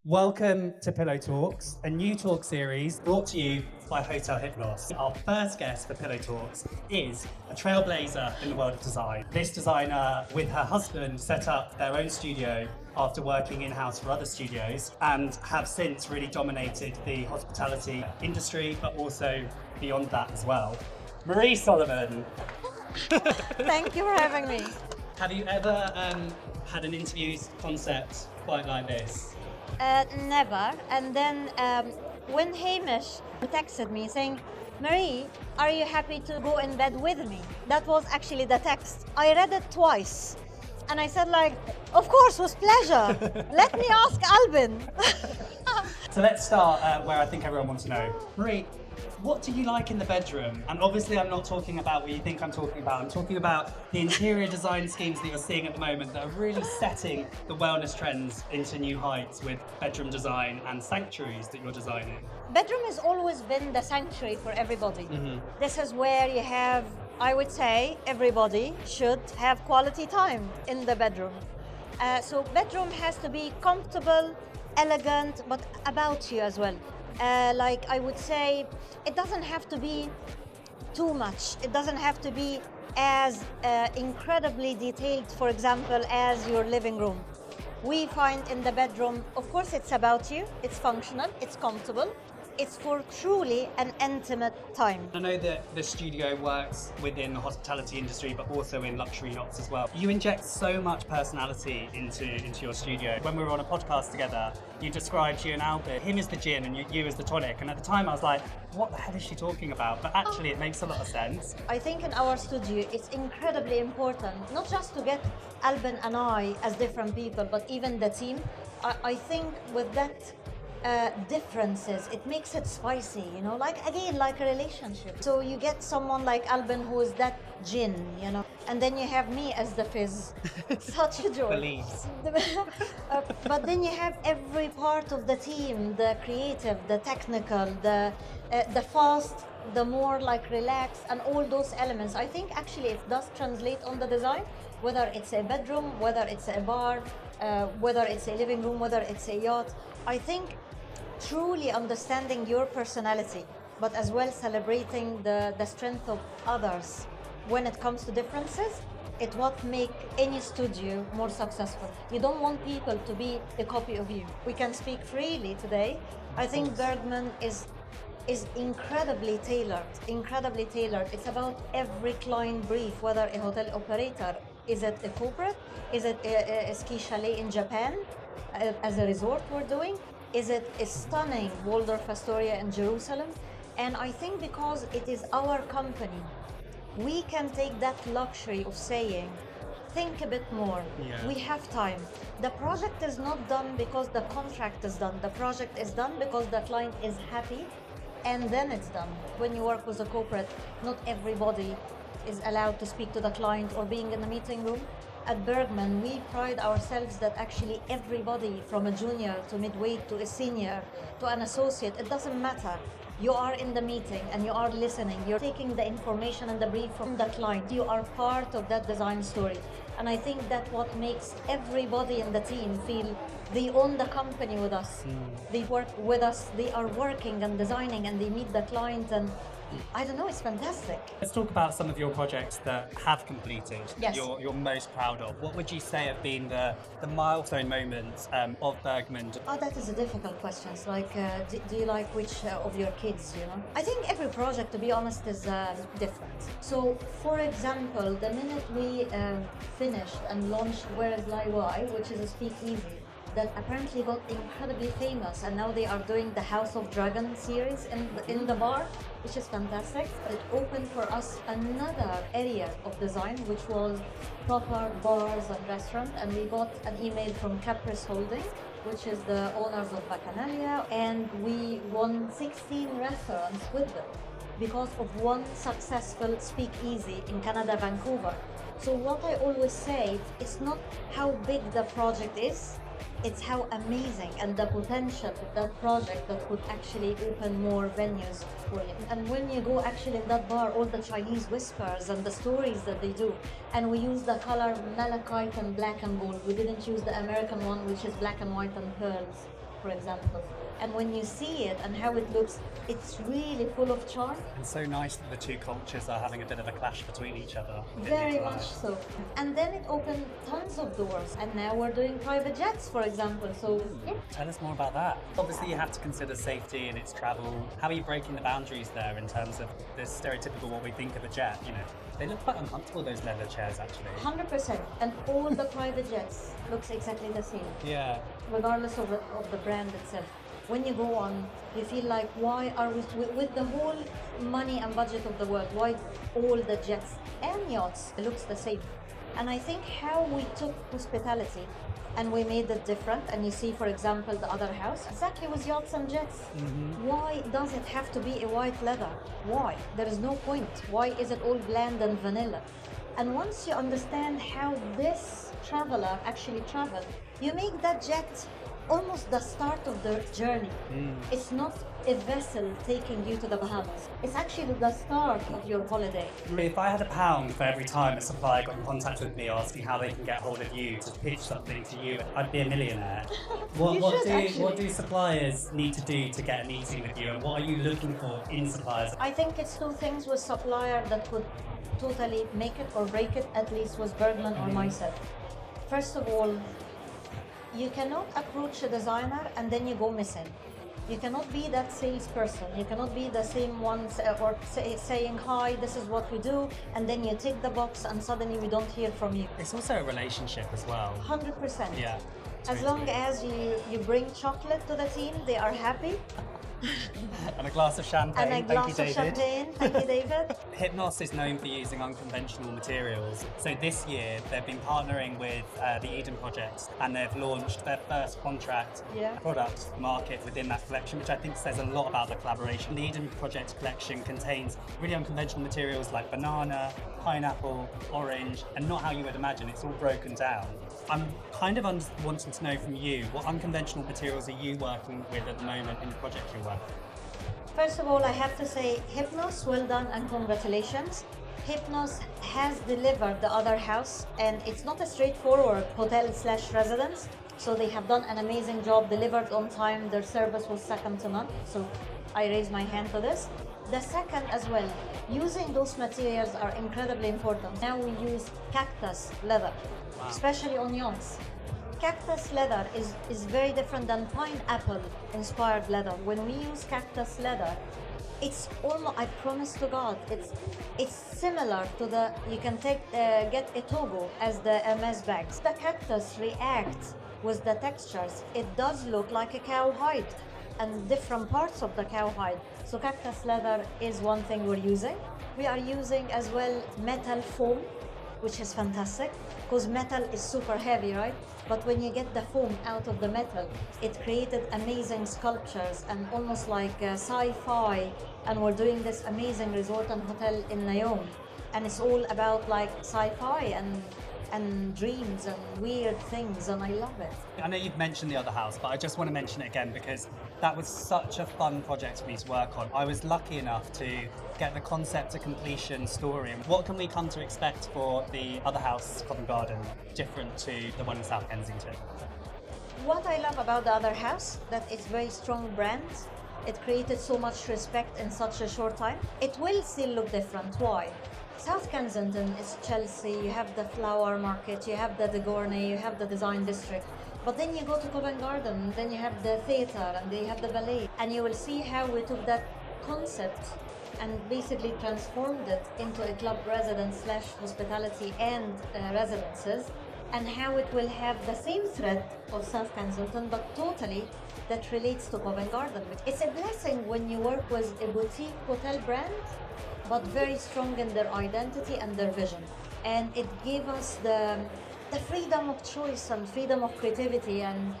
Welcome to Pillow Talks, a new talk series brought to you by Hotel HIX. Our first guest for Pillow Talks is a trailblazer in the world of design. This designer, with her husband, set up their own studio after working in-house for other studios and have since really dominated the hospitality industry, but also beyond that as well. Marie Soliman. Thank you for having me. Have you ever had an interview concept quite like this? Never. And then when Hamish texted me saying, Marie, are you happy to go in bed with me? That was actually the text. I read it twice. And I said of course, with pleasure. Let me ask Albin. So let's start where I think everyone wants to know. Marie, what do you like in the bedroom? And obviously I'm not talking about what you think I'm talking about. I'm talking about the interior design schemes that you're seeing at the moment that are really setting the wellness trends into new heights with bedroom design and sanctuaries that you're designing. Bedroom has always been the sanctuary for everybody. Mm-hmm. This is where you have, I would say, everybody should have quality time in the bedroom. So bedroom has to be comfortable, elegant, but about you as well. I would say, it doesn't have to be too much. It doesn't have to be as incredibly detailed, for example, as your living room. We find in the bedroom, of course, it's about you, it's functional, it's comfortable, it's for truly an intimate time. I know that the studio works within the hospitality industry, but also in luxury yachts as well. You inject so much personality into your studio. When we were on a podcast together, you described you and Albert, him as the gin and you as the tonic. And at the time I was like, what the hell is she talking about? But actually it makes a lot of sense. I think in our studio, it's incredibly important, not just to get Albin and I as different people, but even the team. I think with that differences, it makes it spicy, like a relationship. So you get someone like Albin who is that gin, and then you have me as the fizz. Such a joy. Please. But then you have every part of the team, the creative, the technical, the fast, the more relaxed, and all those elements. I think actually it does translate on the design, whether it's a bedroom, whether it's a bar, whether it's a living room, whether it's a yacht. I think truly understanding your personality, but as well celebrating the strength of others when it comes to differences, it's what make any studio more successful. You don't want people to be a copy of you. We can speak freely today. I think Bergman is incredibly tailored. It's about every client brief, whether a hotel operator, is it a corporate, is it a ski chalet in Japan, as a resort we're doing, is it a stunning Waldorf Astoria in Jerusalem? And I think because it is our company, we can take that luxury of saying, think a bit more. Yeah. We have time. The project is not done because the contract is done. The project is done because the client is happy, and then it's done. When you work with a corporate, not everybody is allowed to speak to the client or being in the meeting room. At Bergman, we pride ourselves that actually everybody from a junior to midweight to a senior to an associate, it doesn't matter. You are in the meeting and you are listening. You're taking the information and the brief from the client. You are part of that design story. And I think that's what makes everybody in the team feel they own the company with us. They work with us, they are working and designing, and they meet the client, and I don't know, it's fantastic. Let's talk about some of your projects that have completed, Yes. you're most proud of. What would you say have been the milestone moments of Bergman? Oh, that is a difficult question. It's do you like which of your kids, I think every project, to be honest, is different. So, for example, the minute we finished and launched Where is Lai Wai, which is a speakeasy, that apparently got incredibly famous, and now they are doing the House of Dragon series in the bar, which is fantastic. It opened for us another area of design, which was proper bars and restaurants, and we got an email from Caprice Holding, which is the owners of Bacchanalia, and we won 16 restaurants with them because of one successful speakeasy in Canada, Vancouver. So what I always say, it's not how big the project is, it's how amazing and the potential of that project that could actually open more venues for you. And when you go actually in that bar, all the Chinese whispers and the stories that they do, and we use the color malachite and black and gold. We didn't use the American one, which is black and white and pearls. for example. And when you see it and how it looks, it's really full of charm. And so nice that the two cultures are having a bit of a clash between each other. Very much so. And then it opened tons of doors. And now we're doing private jets, for example. So, yeah. Tell us more about that. Obviously, you have to consider safety and its travel. How are you breaking the boundaries there in terms of this stereotypical what we think of a jet? You know, they look quite uncomfortable, those leather chairs, actually. 100%. And all the private jets looks exactly the same, Yeah. regardless of the brand itself. When you go on, you feel like, why are we, with the whole money and budget of the world, why all the jets and yachts looks the same? And I think how we took hospitality and we made it different, and you see, for example, the other house, exactly with yachts and jets. Why does it have to be a white leather? Why? There is no point. Why is it all bland and vanilla? And once you understand how this traveler actually traveled, you make that jet almost the start of the journey. It's not a vessel taking you to the Bahamas. It's actually the start of your holiday. If I had £1 for every time a supplier got in contact with me asking how they can get hold of you to pitch something to you, I'd be a millionaire. What do suppliers need to do to get a meeting with you, and what are you looking for in suppliers? I think it's two things with supplier that could totally make it or break it, at least with Bergman or myself. First of all, you cannot approach a designer and then you go missing. You cannot be that salesperson. You cannot be the same one saying, hi, this is what we do, and then you tick the box and suddenly we don't hear from you. It's also a relationship as well. 100%. Yeah. As long as you bring chocolate to the team, they are happy. And a glass of champagne. And a glass of champagne. Thank you, David. Hypnos is known for using unconventional materials. So this year they've been partnering with the Eden Project, and they've launched their first contract product market within that collection, which I think says a lot about the collaboration. The Eden Project collection contains really unconventional materials like banana, pineapple, orange, and not how you would imagine. It's all broken down. I'm kind of wanting to know from you, what unconventional materials are you working with at the moment in the project you're working? First of all, I have to say, Hypnos, well done and congratulations. Hypnos has delivered the other house, and it's not a straightforward hotel/residence. So they have done an amazing job, delivered on time. Their service was second to none. So I raise my hand to this. The second as well, using those materials are incredibly important. Now we use cactus leather, especially on yachts. Cactus leather is very different than pineapple inspired leather. When we use cactus leather, it's almost, I promise to God, it's similar to the, you can get a Togo as the Hermes bags. The cactus reacts with the textures. It does look like a cow hide and different parts of the cow hide. So cactus leather is one thing we're using. We are using as well metal foam, which is fantastic because metal is super heavy, right? But when you get the foam out of the metal, it created amazing sculptures and almost like sci-fi. And we're doing this amazing resort and hotel in Nayomi, and it's all about like sci-fi and dreams and weird things, and I love it. I know you've mentioned the other house, but I just want to mention it again because that was such a fun project for me to work on. I was lucky enough to get the concept to completion story. What can we come to expect for the other house, Covent Garden, different to the one in South Kensington? What I love about the other house, that it's very strong brand. It created so much respect in such a short time. It will still look different. Why? South Kensington is Chelsea, you have the flower market, you have the De Gournay, you have the design district. But then you go to Covent Garden, then you have the theatre and they have the ballet. And you will see how we took that concept and basically transformed it into a club residence / hospitality and residences, and how it will have the same thread of South Kensington, but totally that relates to Covent Garden. It's a blessing when you work with a boutique hotel brand, but very strong in their identity and their vision. And it gave us the freedom of choice and freedom of creativity. And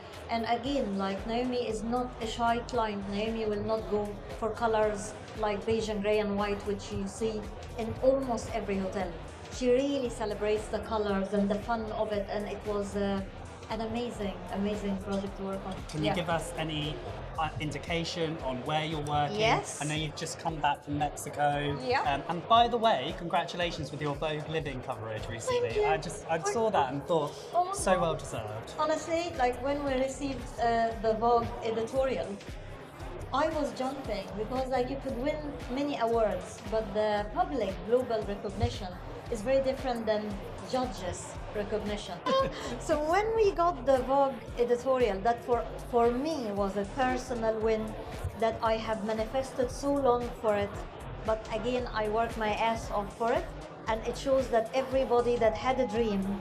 again, like Naomi is not a shy client. Naomi will not go for colors like beige and grey and white, which you see in almost every hotel. She really celebrates the colors and the fun of it, and it was an amazing project to work on. Can you give us any indication on where you're working? Yes. I know you've just come back from Mexico. Yeah. And by the way, congratulations with your Vogue Living coverage recently. Thank you. I saw that and thought, Oh my so God. well deserved. Honestly, like when we received the Vogue editorial, I was jumping because like you could win many awards, but the public global recognition is very different than judges recognition. So when we got the Vogue editorial, that for me was a personal win that I have manifested so long for it, but again I worked my ass off for it, and it shows that everybody that had a dream,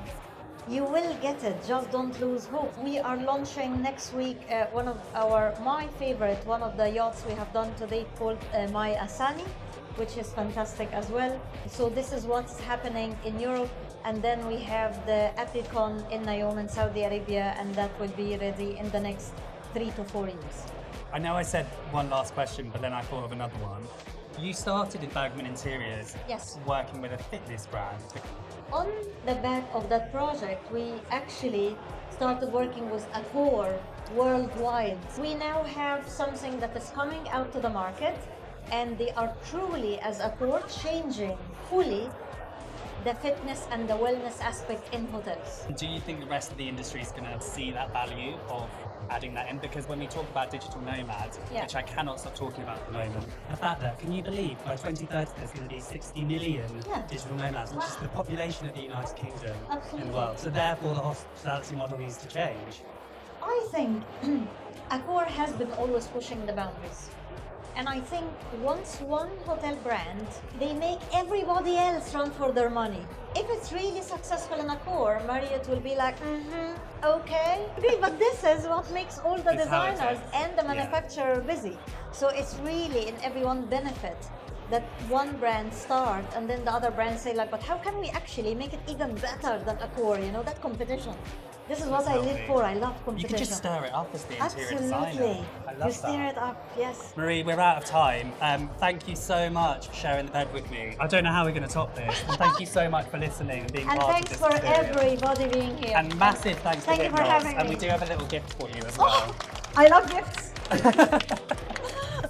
you will get it, just don't lose hope. We are launching next week one of my favorite, one of the yachts we have done to date called My Asani, which is fantastic as well. So this is what's happening in Europe, and then we have the Apricon in Nayoum in Saudi Arabia, and that will be ready in the next 3 to 4 years. I know I said one last question, but then I thought of another one. You started in Bergman Interiors, Yes. working with a fitness brand. On the back of that project, we actually started working with Accor worldwide. We now have something that is coming out to the market, and they are truly, as Accor, changing fully the fitness and the wellness aspect in hotels. Do you think the rest of the industry is going to see that value of adding that in? Because when we talk about digital nomads, Yeah. which I cannot stop talking about at the moment, the fact that, can you believe by 2030 there's going to be 60 million Yeah. digital nomads, which is the population of the United Kingdom in the Absolutely. world. So therefore the hospitality model needs to change. I think Accor has been always pushing the boundaries. And I think once one hotel brand, they make everybody else run for their money. If it's really successful in Accor, Marriott will be like, okay. But this is what makes all the It's how it designers is. and the Yeah. manufacturer busy. So it's really in everyone's benefit that one brand start and then the other brands say like, but how can we actually make it even better than Accor? You know, that competition. This is what That's I live healthy. for. I love You competition. can just stir it up as the interior designer. Absolutely. I You love stir that. it up, yes. Marie, we're out of time. Thank you so much for sharing the bed with me. I don't know how we're going to top this. And thank you so much for listening and being And part thanks of for this experience. everybody being here. And massive thanks Thank to you for Hypnos. having And me. we do have a little gift for you as well. Oh, I love gifts.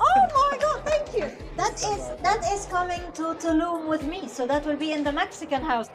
Oh my God, thank you. That is coming to Tulum with me, so that will be in the Mexican house.